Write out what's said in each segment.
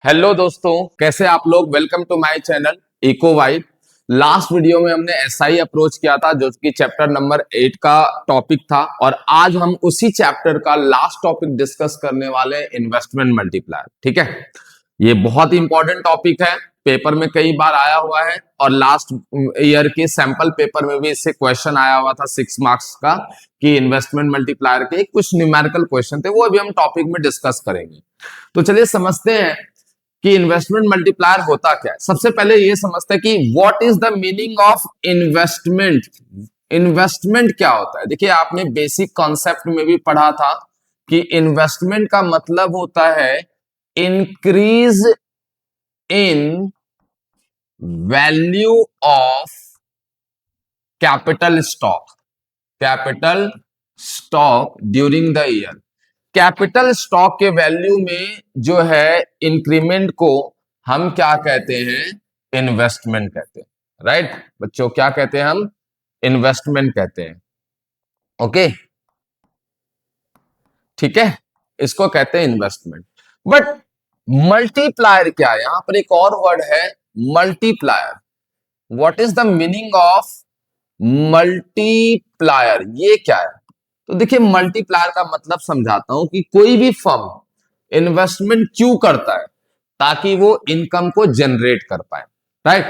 Hello दोस्तों, कैसे आप लोग। Welcome to my channel Eco Vibe. Last video में हमने एसआई अप्रोच किया था जो कि चैप्टर नंबर 8 का टॉपिक था और आज हम उसी चैप्टर का लास्ट टॉपिक डिस्कस करने वाले हैं, इन्वेस्टमेंट मल्टीप्लायर। ठीक है, ये बहुत ही इंपॉर्टेंट टॉपिक है, पेपर में कई बार आया हुआ है और लास्ट ईयर के सैंपल पेपर में भी इससे क्वेश्चन आया हुआ था 6 मार्क्स का कि इन्वेस्टमेंट मल्टीप्लायर के कुछ न्यूमेरिकल क्वेश्चन थे, वो अभी हम टॉपिक में डिस्कस करेंगे। तो चलिए समझते हैं कि इन्वेस्टमेंट मल्टीप्लायर होता क्या है। सबसे पहले ये समझते हैं कि what is the meaning of investment. Investment क्या होता है। देखिए, आपने बेसिक कॉन्सेप्ट में भी पढ़ा था कि इन्वेस्टमेंट का मतलब होता है increase in value of capital stock. Capital stock during the year. Capital stock के वैल्यू में जो है इंक्रीमेंट को हम क्या कहते हैं, इन्वेस्टमेंट कहते हैं। राइट बच्चों, क्या कहते हैं हम, इन्वेस्टमेंट कहते हैं। ओके, ठीक है, इसको कहते हैं इन्वेस्टमेंट। बट मल्टीप्लायर क्या है, यहां पर एक और वर्ड है multiplier. What is the meaning of multiplier, ये क्या है। तो देखिए, मल्टीप्लायर का मतलब समझाता हूं कि कोई भी फर्म इन्वेस्टमेंट क्यों करता है, ताकि वो इनकम को जनरेट कर पाए। राइट,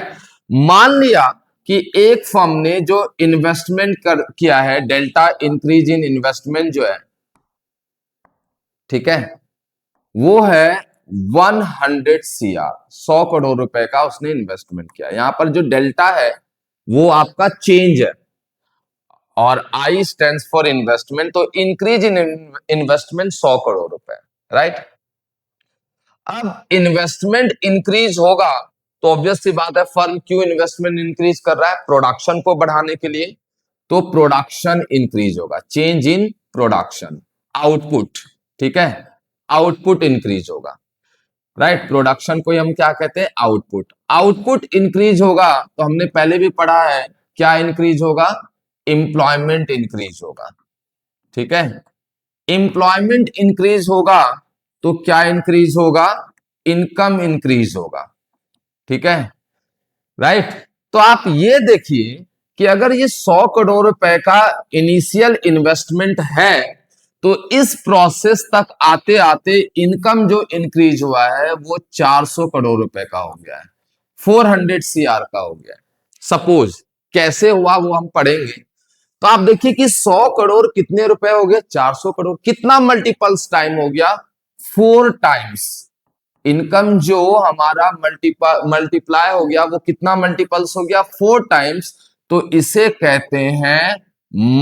मान लिया कि एक फर्म ने जो इन्वेस्टमेंट किया है, डेल्टा इंक्रीज इन इन्वेस्टमेंट जो है, ठीक है, वो है 100 सीआर, 100 करोड़ रुपए का उसने इन्वेस्टमेंट किया। यहां पर जो डेल्टा है वो आपका चेंज है और आई स्टैंड्स फॉर इन्वेस्टमेंट। तो इंक्रीज इन इन्वेस्टमेंट 100 करोड़ रुपए। राइट, अब इन्वेस्टमेंट इंक्रीज होगा तो ऑब्वियस सी बात है, फर्म क्यों इन्वेस्टमेंट इंक्रीज कर रहा है, प्रोडक्शन को बढ़ाने के लिए। तो प्रोडक्शन इंक्रीज होगा, चेंज इन प्रोडक्शन, आउटपुट। ठीक है, आउटपुट इंक्रीज होगा। राइट, प्रोडक्शन को हम क्या कहते हैं, आउटपुट। आउटपुट इंक्रीज होगा तो हमने पहले भी पढ़ा है क्या इंक्रीज होगा, एम्प्लॉयमेंट इंक्रीज होगा। ठीक है, एम्प्लॉयमेंट इंक्रीज होगा तो क्या इंक्रीज होगा, इनकम इंक्रीज होगा। ठीक है, राइट। तो आप ये देखिए कि अगर ये 100 करोड़ रुपए का इनिशियल इन्वेस्टमेंट है तो इस प्रोसेस तक आते आते इनकम जो इंक्रीज हुआ है वो 400 करोड़ रुपए का हो गया है, 400 सीआर का हो गया है। सपोज कैसे हुआ वो हम पढ़ेंगे। तो आप देखिए कि 100 करोड़ कितने रुपए हो गए, 400 करोड़। कितना मल्टीपल्स टाइम हो गया, 4 टाइम्स। इनकम जो हमारा मल्टीप्लाई हो गया वो कितना मल्टीपल्स हो गया, 4 टाइम्स। तो इसे कहते हैं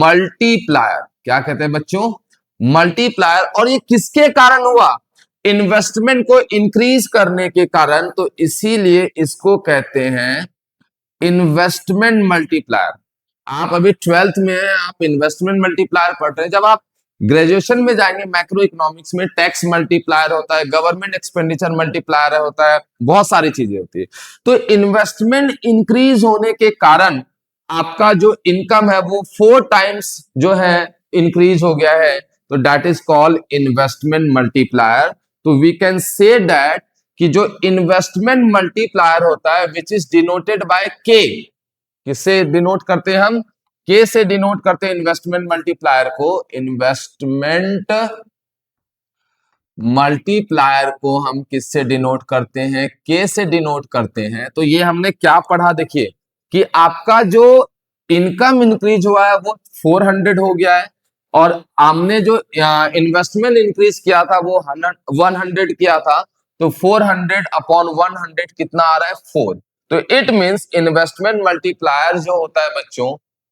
मल्टीप्लायर। क्या कहते हैं बच्चों, मल्टीप्लायर। और ये किसके कारण हुआ, इन्वेस्टमेंट को इंक्रीज करने के कारण। तो इसीलिए इसको कहते हैं इन्वेस्टमेंट मल्टीप्लायर। आप अभी 12th में हैं, आप इन्वेस्टमेंट मल्टीप्लायर पढ़ रहे हैं। जब आप ग्रेजुएशन में जाएंगे मैक्रो इकोनॉमिक्स में टैक्स मल्टीप्लायर होता है, गवर्नमेंट एक्सपेंडिचर मल्टीप्लायर होता है, बहुत सारी चीजें होती है। तो इन्वेस्टमेंट इंक्रीज होने के कारण आपका जो इनकम है वो 4 टाइम्स जो है इंक्रीज हो गया है। तो that is called investment multiplier. तो वी कैन से दैट कि जो इन्वेस्टमेंट मल्टीप्लायर होता है विच इज डिनोटेड बाय के। किससे डिनोट करते हैं हम, के से डिनोट करते हैं इन्वेस्टमेंट मल्टीप्लायर को। इन्वेस्टमेंट मल्टीप्लायर को हम किससे डिनोट करते हैं, के से डिनोट करते हैं। तो ये हमने क्या पढ़ा, देखिए कि आपका जो इनकम इंक्रीज हुआ है वो 400 हो गया है और हमने जो इन्वेस्टमेंट इंक्रीज किया था वो 100 किया था। तो 400 अपॉन 100 कितना आ रहा है, 4। तो इट मींस इन्वेस्टमेंट मल्टीप्लायर जो होता है बच्चों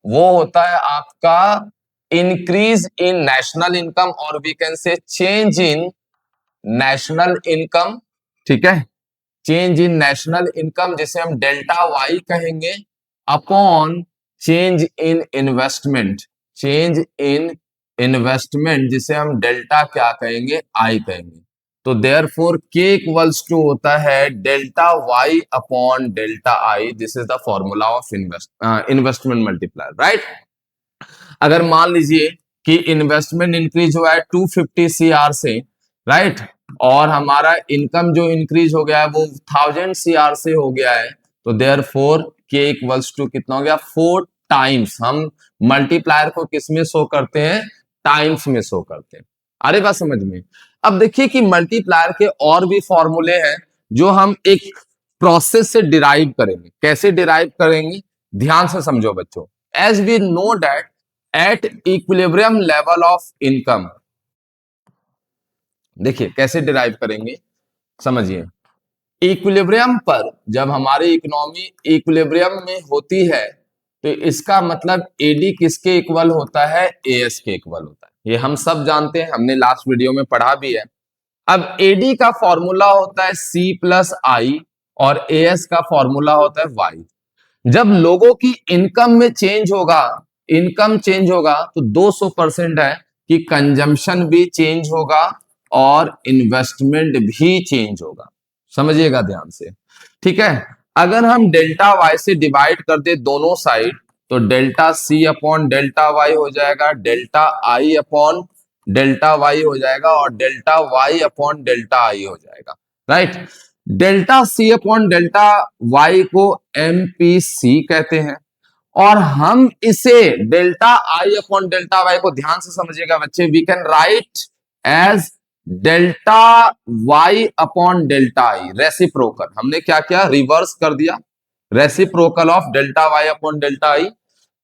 वो होता है आपका इंक्रीज इन नेशनल इनकम और we can say change in national income. ठीक है, चेंज इन नेशनल इनकम जिसे हम डेल्टा वाई कहेंगे upon change in investment. Change in investment जिसे हम डेल्टा क्या कहेंगे, आई कहेंगे। तो देयरफॉर के इक्वल्स टू होता है delta Y upon delta I. This is the formula of investment multiplier. Right, अगर मान लीजिए कि इन्वेस्टमेंट इंक्रीज हुआ है 250 सीआर से, राइट, और हमारा इनकम जो इंक्रीज हो गया है वो 1000 CR से हो गया है, तो therefore K equals to कितना हो गया, 4 टाइम्स। हम मल्टीप्लायर को किस में शो करते हैं, टाइम्स में शो करते हैं। अरे बात समझ में। अब देखिए कि मल्टीप्लायर के और भी फॉर्मूले हैं जो हम एक प्रोसेस से डिराइव करेंगे। कैसे डिराइव करेंगे, ध्यान से समझो बच्चों। As we know that at equilibrium level of income, देखिए कैसे डिराइव करेंगे, समझिए। इक्विलिब्रियम पर जब हमारी इकोनॉमी इक्विलिब्रियम में होती है तो इसका मतलब एडी किसके इक्वल होता है, एएस के इक्वल होता है। ये हम सब जानते हैं, हमने लास्ट वीडियो में पढ़ा भी है। अब एडी का फॉर्मूला होता है सी प्लस आई और एएस का फॉर्मूला होता है वाई। जब लोगों की इनकम में चेंज होगा, इनकम चेंज होगा तो 200% है कि कंजम्पशन भी चेंज होगा और इन्वेस्टमेंट भी चेंज होगा। समझिएगा ध्यान से, ठीक है। अगर हम डेल्टा वाई से डिवाइड कर दे दोनों साइड तो delta C upon delta Y हो जाएगा, delta I upon delta Y हो जाएगा और delta Y upon delta I हो जाएगा, right. Delta C upon delta Y को एमपीसी कहते हैं और हम इसे delta I upon delta Y को, ध्यान से समझिएगा बच्चे, we can write as delta Y upon delta I reciprocal. हमने क्या किया, रिवर्स कर दिया, reciprocal of delta Y upon delta आई,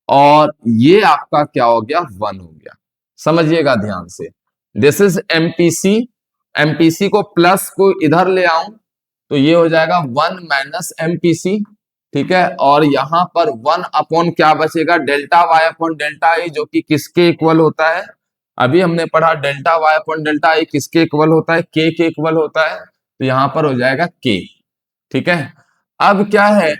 और ये आपका क्या हो गया, 1 हो गया। समझिएगा ध्यान से, दिस इज एमपीसी। एमपीसी को प्लस को इधर ले आऊं तो ये हो जाएगा 1 माइनस एमपीसी, ठीक है। और यहां पर 1 अपॉन क्या बचेगा, delta Y upon delta I, जो कि किसके इक्वल होता है, अभी हमने पढ़ा delta Y upon delta I किसके इक्वल होता है, के इक्वल होता है। तो यहां पर हो जाएगा के, ठीक है। अब क्या है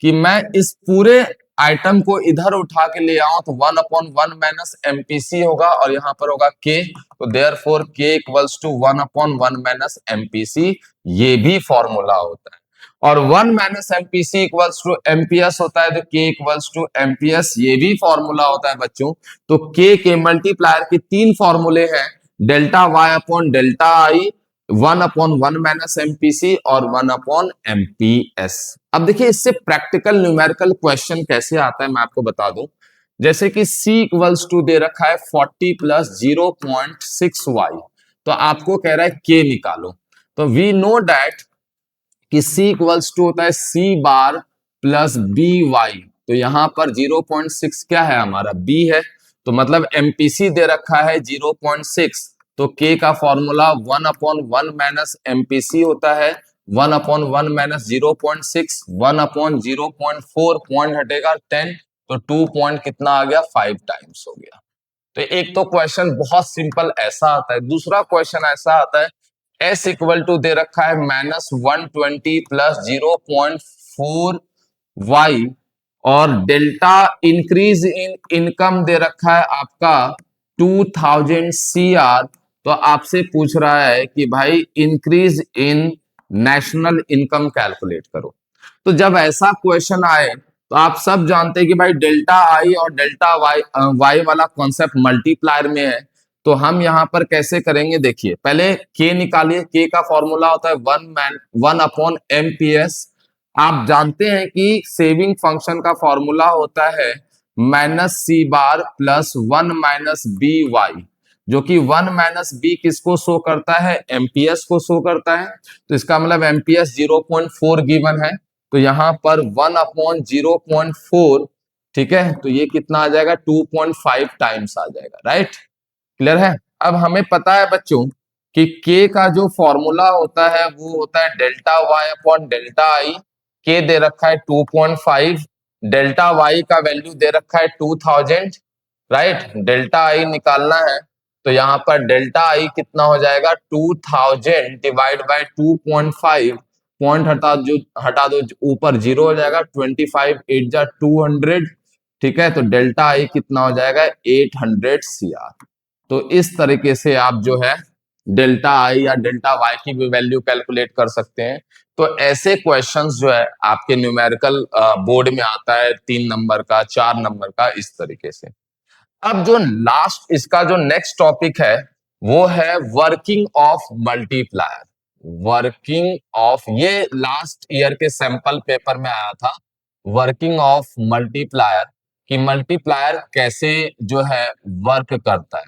कि मैं इस पूरे आइटम को इधर उठा के ले आऊं तो 1 अपॉन 1 माइनस एमपीसी होगा और यहां पर होगा के, तो therefore K equals to 1 upon 1 minus MPC, ये भी फॉर्मूला होता है। और 1 minus MPC equals to MPS होता है, तो के इक्वल्स टू एमपीएस, ये भी फॉर्मूला होता है बच्चों। तो के मल्टीप्लायर के 3 फॉर्मूले हैं, delta Y upon delta I, 1 upon 1 minus MPC और 1 अपॉन एमपीएस। अब देखिए इससे प्रैक्टिकल न्यूमेरिकल क्वेश्चन कैसे आता है मैं आपको बता दूं। जैसे कि C इक्वल्स टू दे रखा है 40 प्लस 0.6y, तो आपको कह रहा है K निकालो। तो वी नो डैट कि C इक्वल्स टू होता है C बार प्लस बी वाई, तो यहां पर 0.6 क्या है हमारा, B है, तो मतलब एमपीसी दे रखा है 0.6, तो K का फॉर्मूला 1 अपॉन 1 माइनस एमपीसी होता है, 1 अपॉन 1 माइनस 0.6, 1 अपॉन 0.4, पॉइंट हटेगा 10, तो 2 पॉइंट कितना आ गया, 5 टाइम्स हो गया। तो एक तो क्वेश्चन बहुत सिंपल ऐसा आता है। दूसरा क्वेश्चन ऐसा आता है, एस इक्वल टू दे रखा है -120 प्लस 0.4 वाई और डेल्टा इंक्रीज इन इनकम दे रखा है आपका 2000 CR। तो आपसे पूछ रहा है कि भाई increase in national income calculate करो। तो जब ऐसा क्वेश्चन आए तो आप सब जानते हैं कि भाई डेल्टा आई और डेल्टा वाई वाई वाला कॉन्सेप्ट मल्टीप्लायर में है। तो हम यहां पर कैसे करेंगे, देखिए पहले के निकालिए। के का फॉर्मूला होता है 1 अपॉन एमपीएस। आप जानते हैं कि सेविंग फंक्शन का फॉर्मूला होता है माइनस सी बार प्लस 1 माइनस बी वाई, जो कि 1 माइनस बी किसको शो करता है, एमपीएस को शो करता है। तो इसका मतलब एमपीएस 0.4 गिवन है, तो यहां पर 1 अपॉन 0.4, ठीक है, तो ये कितना आ जाएगा, 2.5 टाइम्स आ जाएगा, राइट। क्लियर है। अब हमें पता है बच्चों कि के का जो फॉर्मूला होता है वो होता है delta Y upon delta I. K दे रखा है 2.5, डेल्टा वाई का वैल्यू दे रखा है 2000, राइट। डेल्टा आई निकालना है तो यहाँ पर डेल्टा आई कितना हो जाएगा, 2000 डिवाइड बाय 2.5, पॉइंट हटा दो, ऊपर जीरो हो जाएगा, 25 8 जा 200, ठीक है। तो डेल्टा आई कितना हो जाएगा, 800 CR। तो इस तरीके से आप जो है डेल्टा आई या डेल्टा वाई की भी वैल्यू कैलकुलेट कर सकते हैं। तो ऐसे क्वेश्चंस जो है आपके न्यूमेरिकल बोर्ड में आता है, 3 नंबर का, 4 नंबर का, इस तरीके से। अब जो लास्ट इसका जो नेक्स्ट टॉपिक है वो है working of multiplier. Working of, ये लास्ट ईयर के सैंपल पेपर में आया था, वर्किंग ऑफ मल्टीप्लायर, कि मल्टीप्लायर कैसे जो है वर्क करता है,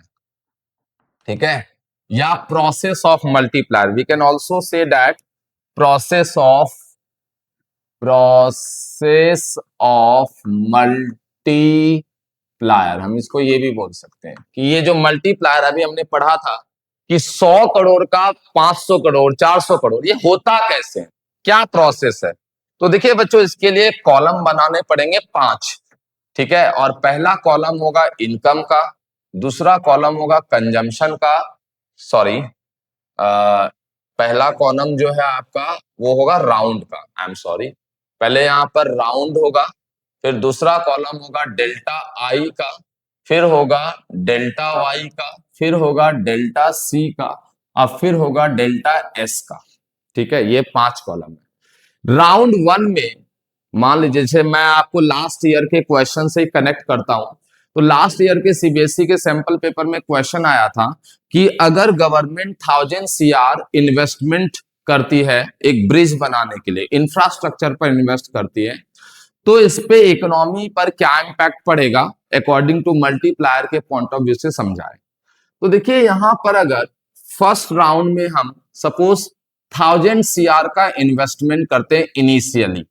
ठीक है। या process of multiplier, we can also say that process of process of multiplier, हम इसको ये भी बोल सकते हैं कि ये जो मल्टीप्लायर अभी हमने पढ़ा था कि 100 करोड़ का 500 करोड़ 400 करोड़, ये होता कैसे है, क्या प्रोसेस है। तो देखिए बच्चों, इसके लिए कॉलम बनाने पड़ेंगे 5, ठीक है। और पहला कॉलम होगा इनकम का, दूसरा कॉलम होगा कंजम्पशन का, सॉरी, पहला कॉलम जो है आपका वो होगा राउंड का, आई एम सॉरी, पहले यहां पर राउंड होगा, फिर दूसरा कॉलम होगा डेल्टा आई का, फिर होगा डेल्टा वाई का, फिर होगा डेल्टा सी का, और फिर होगा डेल्टा एस का, ठीक है। ये 5 कॉलम है। राउंड 1 में मान लीजिए, जैसे मैं आपको लास्ट ईयर के क्वेश्चन से कनेक्ट करता हूं, तो लास्ट ईयर के सीबीएसई के सैंपल पेपर में क्वेश्चन आया था कि अगर गवर्नमेंट 1000 CR इन्वेस्टमेंट करती है एक ब्रिज बनाने के लिए, इंफ्रास्ट्रक्चर पर इन्वेस्ट करती है, तो इस पे इकोनॉमी पर क्या इंपैक्ट पड़ेगा अकॉर्डिंग टू मल्टीप्लायर के पॉइंट ऑफ व्यू से समझाए। तो देखिए यहां पर अगर फर्स्ट राउंड में हम सपोज 1000 CR का इन्वेस्टमेंट करते हैं इनिशियली,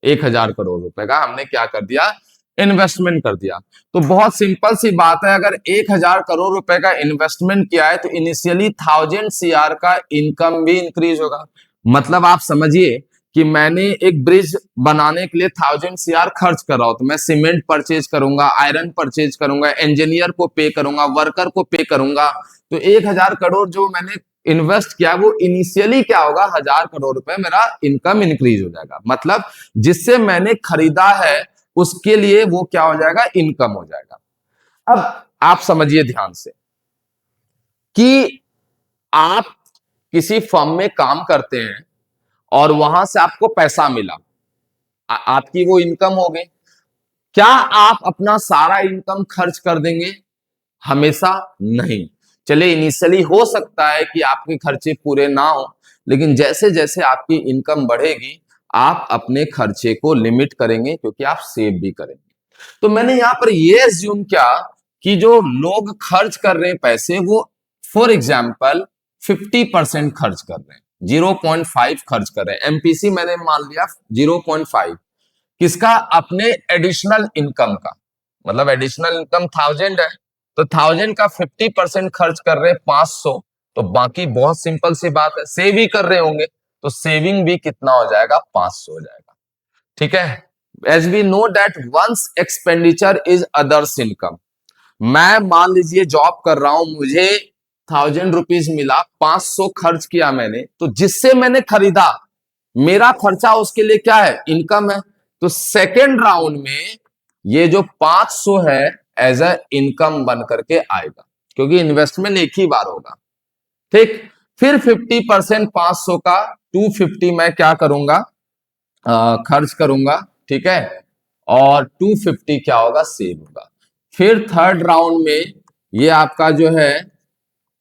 1000 करोड़ रुपए का हमने क्या कर दिया, इन्वेस्टमेंट कर दिया। तो बहुत सिंपल सी बात है, अगर 1000 करोड़ रुपए का इन्वेस्टमेंट किया है तो इनिशियली 1000 CR का इनकम भी इंक्रीज होगा। मतलब आप समझिए कि मैंने एक ब्रिज बनाने के लिए 1000 CR खर्च कर रहा हूं, तो मैं सीमेंट परचेज करूंगा, आयरन परचेज करूंगा, इंजीनियर को पे करूंगा, वर्कर को पे करूंगा, तो 1000 करोड़ जो मैंने इन्वेस्ट किया वो इनिशियली क्या होगा, 1000 करोड़ रुपए मेरा इनकम इंक्रीज हो जाएगा। मतलब जिससे मैंने खरीदा है उसके लिए वो क्या हो जाएगा, इनकम हो जाएगा। अब आप समझिए ध्यान से कि आप किसी फर्म में काम करते हैं और वहां से आपको पैसा मिला, आपकी वो इनकम हो गई। क्या आप अपना सारा इनकम खर्च कर देंगे? हमेशा नहीं। चलिए इनिशियली हो सकता है कि आपके खर्चे पूरे ना हो, लेकिन जैसे जैसे आपकी इनकम बढ़ेगी आप अपने खर्चे को लिमिट करेंगे, क्योंकि आप सेव भी करेंगे। तो मैंने यहां पर ये एज्यूम किया कि जो लोग खर्च कर रहे हैं पैसे, वो फॉर एग्जाम्पल 50% खर्च कर रहे हैं, 0.5 खर्च कर रहे हैं, एमपीसी मैंने मान लिया 0.5, किसका, अपने एडिशनल इनकम का। मतलब एडिशनल इनकम 1000 है, तो 1000 का 50% खर्च कर रहे हैं 500, तो बाकी बहुत सिंपल सी बात है, सेव ही कर रहे होंगे, तो सेविंग भी कितना हो जाएगा, 500 हो जाएगा, ठीक है। As we know that once expenditure is others income. मैं मान लीजिए जॉब कर रहा हूं, मुझे 1000 रुपीज मिला, 500 खर्च किया मैंने, तो जिससे मैंने खरीदा मेरा खर्चा उसके लिए क्या है, इनकम है। तो सेकेंड राउंड में ये जो 500 है एज अ इनकम बन करके आएगा, क्योंकि इन्वेस्टमेंट एक ही बार होगा, ठीक। फिर 50% 500 का 250 मैं क्या करूंगा, खर्च करूंगा, ठीक है, और 250 क्या होगा, सेव होगा। फिर थर्ड राउंड में ये आपका जो है,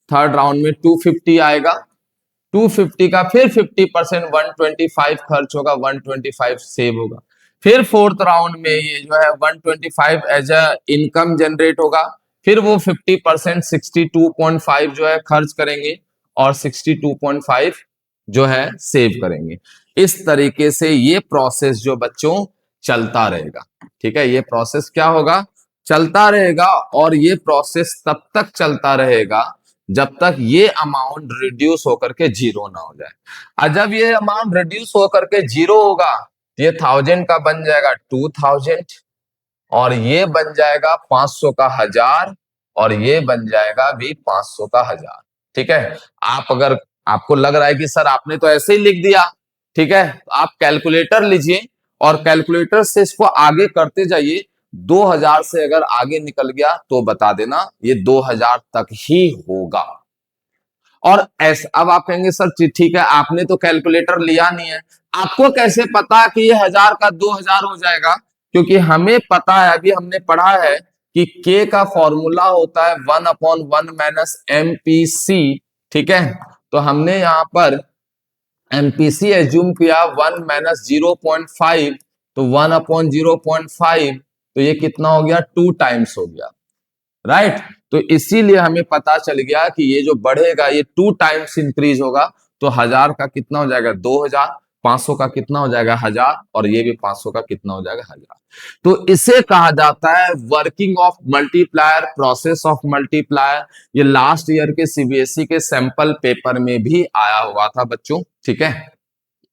थर्ड राउंड में 250 आएगा, 250 का फिर 50% 125 खर्च होगा, 125 सेव होगा। फिर फोर्थ राउंड में ये जो है 125 एज अ इनकम जनरेट होगा, फिर वो 50% 62.5 जो है खर्च करेंगे, और 62.5 जो है सेव करेंगे। इस तरीके से ये प्रोसेस जो बच्चों चलता रहेगा, ठीक है। ये प्रोसेस क्या होगा, चलता रहेगा, और ये प्रोसेस तब तक चलता रहेगा जब तक ये अमाउंट रिड्यूस होकर के जीरो ना हो जाए। और जब ये अमाउंट रिड्यूस होकर के जीरो होगा, ये 1000 का बन जाएगा 2000, और ये बन जाएगा 500 का 1000, और ये बन जाएगा भी 500 का 1000, ठीक है। आप अगर आपको लग रहा है कि सर आपने तो ऐसे ही लिख दिया, ठीक है, तो आप कैलकुलेटर लीजिए और कैलकुलेटर से इसको आगे करते जाइए। 2000 से अगर आगे निकल गया तो बता देना, ये 2000 तक ही होगा। और ऐसा, अब आप कहेंगे सर ठीक है, आपने तो कैलकुलेटर लिया नहीं है, आपको कैसे पता कि ये 1000 का 2000 हो जाएगा? क्योंकि हमें पता है, अभी हमने पढ़ा है कि K का फॉर्मूला होता है 1/1 माइनस MPC, ठीक है। तो हमने यहां पर MPC एज्यूम किया 1 माइनस 0.5, तो 1/0.5, तो ये कितना हो गया, 2 टाइम्स हो गया, राइट। तो इसीलिए हमें पता चल गया कि ये जो बढ़ेगा ये 2 टाइम्स इंक्रीज होगा, तो 1000 का कितना हो जाएगा, 2000, 500 का कितना हो जाएगा, 1000, और ये भी 500 का कितना हो जाएगा, 1000। तो इसे कहा जाता है working of multiplier, process of multiplier. ये लास्ट ईयर के सीबीएसई के सैंपल पेपर में भी आया हुआ था बच्चों, ठीक है।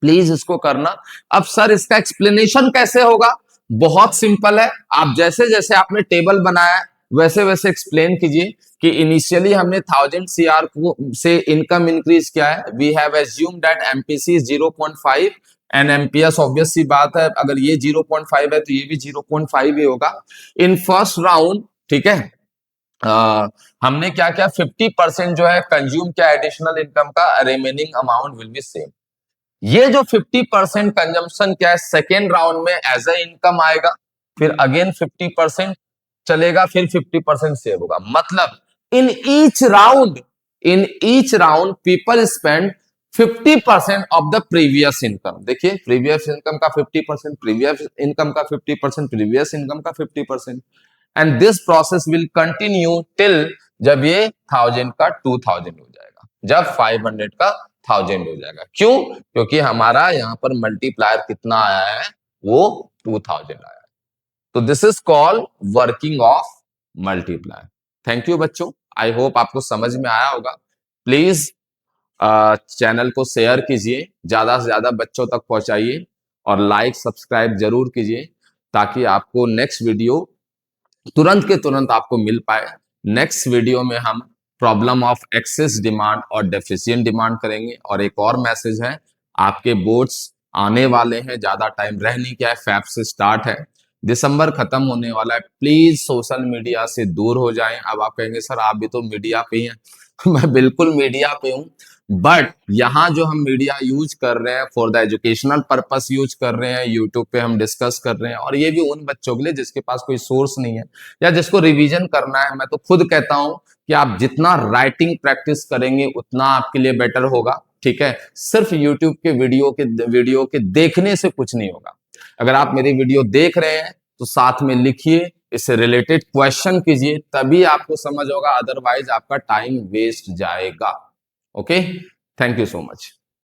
प्लीज इसको करना। अब सर इसका एक्सप्लेनेशन कैसे होगा, बहुत सिंपल है। आप जैसे जैसे आपने टेबल बनाया वैसे वैसे एक्सप्लेन कीजिए कि इनिशियली हमने 1000 सीआर को से इनकम इंक्रीज किया है, we have assume that MPC 0.5 and MPS, obvious सी बात है, अगर ये 0.5 है तो ये भी 0.5 ही होगा इन फर्स्ट राउंड, ठीक है। हमने क्या किया, 50% जो है कंज्यूम किया एडिशनल इनकम का, remaining amount will be same. ये जो 50% कंजम्पशन क्या है, सेकेंड राउंड में एज ए इनकम आएगा, फिर अगेन 50% चलेगा, फिर 50% सेव होगा। मतलब in each round people spend 50% of the previous income. देखिए, प्रीवियस इनकम का 50%, प्रीवियस इनकम का 50%, प्रीवियस इनकम का 50%, and this process will continue till जब ये 1000 का 2000 हो जाएगा, जब 500 का 1000 हो जाएगा। क्यों? क्योंकि हमारा यहाँ पर मल्टीप्लायर कितना आया है, वो 2000 आया है। तो this is called working of multiplier. Thank you बच्चों, आई होप आपको समझ में आया होगा। प्लीज चैनल को शेयर कीजिए, ज्यादा से ज्यादा बच्चों तक पहुंचाइए, और लाइक सब्सक्राइब जरूर कीजिए, ताकि आपको नेक्स्ट वीडियो तुरंत के तुरंत आपको मिल पाए। नेक्स्ट वीडियो में हम प्रॉब्लम ऑफ एक्सेस डिमांड और डेफिशिएंट डिमांड करेंगे। और एक और मैसेज है, आपके बोर्ड्स आने वाले हैं, ज्यादा टाइम रह नहीं गया है, फैब से स्टार्ट है, दिसंबर खत्म होने वाला है। प्लीज सोशल मीडिया से दूर हो जाएं। अब आप कहेंगे सर आप भी तो मीडिया पे ही हैं। मैं बिल्कुल मीडिया पे हूं, बट यहाँ जो हम मीडिया यूज कर रहे हैं for the educational purpose use कर रहे हैं, यूट्यूब पे हम डिस्कस कर रहे हैं, और ये भी उन बच्चों के लिए जिसके पास कोई सोर्स नहीं है या जिसको रिवीजन करना है। मैं तो खुद कहता हूं कि आप जितना राइटिंग प्रैक्टिस करेंगे उतना आपके लिए बेटर होगा, ठीक है। सिर्फ यूट्यूब के वीडियो के देखने से कुछ नहीं होगा। अगर आप मेरी वीडियो देख रहे हैं तो साथ में लिखिए, इससे रिलेटेड क्वेश्चन कीजिए, तभी आपको समझ होगा, अदरवाइज आपका टाइम वेस्ट जाएगा। Okay, thank you so much.